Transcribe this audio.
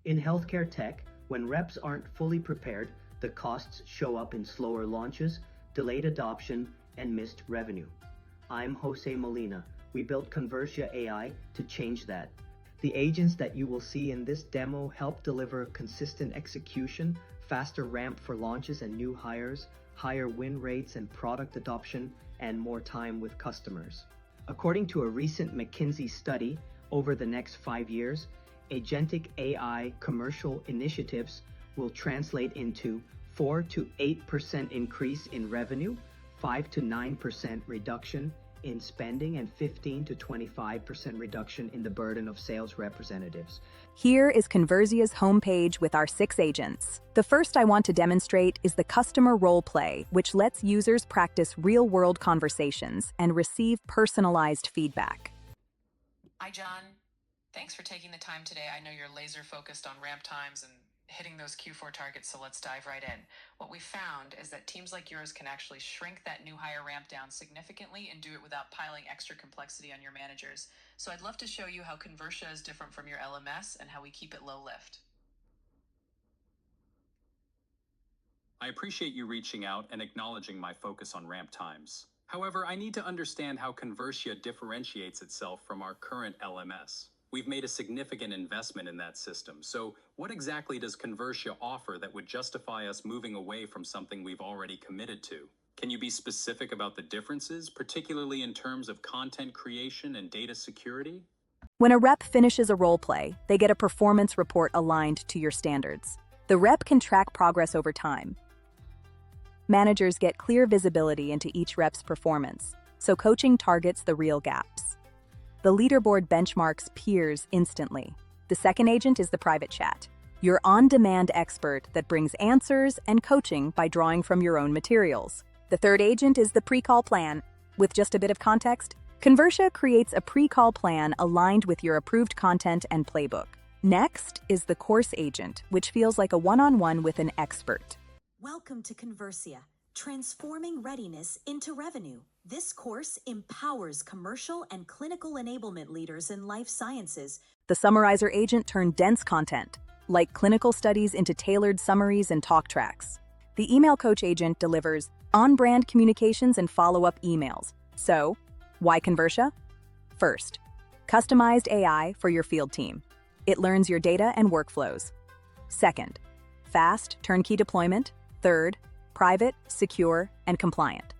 In healthcare tech, when reps aren't fully prepared, the costs show up in slower launches, delayed adoption, and missed revenue. I'm Jose Molina. We built Conversia AI to change that. The agents that you will see in this demo help deliver consistent execution, faster ramp for launches and new hires, higher win rates and product adoption, and more time with customers. According to a recent McKinsey study, over the next 5 years, agentic AI commercial initiatives will translate into 4 to 8% increase in revenue, 5 to 9% reduction in spending, and 15 to 25% reduction in the burden of sales representatives. Here is Conversia's homepage with our 6 agents. The first I want to demonstrate is the customer role play, which lets users practice real-world conversations and receive personalized feedback. Hi, John. Thanks for taking the time today. I know you're laser focused on ramp times and hitting those Q4 targets, so let's dive right in. What we found is that teams like yours can actually shrink that new hire ramp down significantly and do it without piling extra complexity on your managers. So I'd love to show you how Conversia is different from your LMS and how we keep it low lift. I appreciate you reaching out and acknowledging my focus on ramp times. However, I need to understand how Conversia differentiates itself from our current LMS. We've made a significant investment in that system, so what exactly does Conversia offer that would justify us moving away from something we've already committed to? Can you be specific about the differences, particularly in terms of content creation and data security? When a rep finishes a role play, they get a performance report aligned to your standards. The rep can track progress over time. Managers get clear visibility into each rep's performance, so coaching targets the real gaps. The leaderboard benchmarks peers instantly. The second agent is the private chat, your on-demand expert that brings answers and coaching by drawing from your own materials. The third agent is the pre-call plan. With just a bit of context, Conversia creates a pre-call plan aligned with your approved content and playbook. Next is the course agent, which feels like a one-on-one with an expert. Welcome to Conversia, transforming readiness into revenue. This course empowers commercial and clinical enablement leaders in life sciences. The summarizer agent turned dense content, like clinical studies, into tailored summaries and talk tracks. The email coach agent delivers on-brand communications and follow-up emails. So, why Conversia? First, customized AI for your field team. It learns your data and workflows. Second, fast, turnkey deployment. Third, private, secure, and compliant.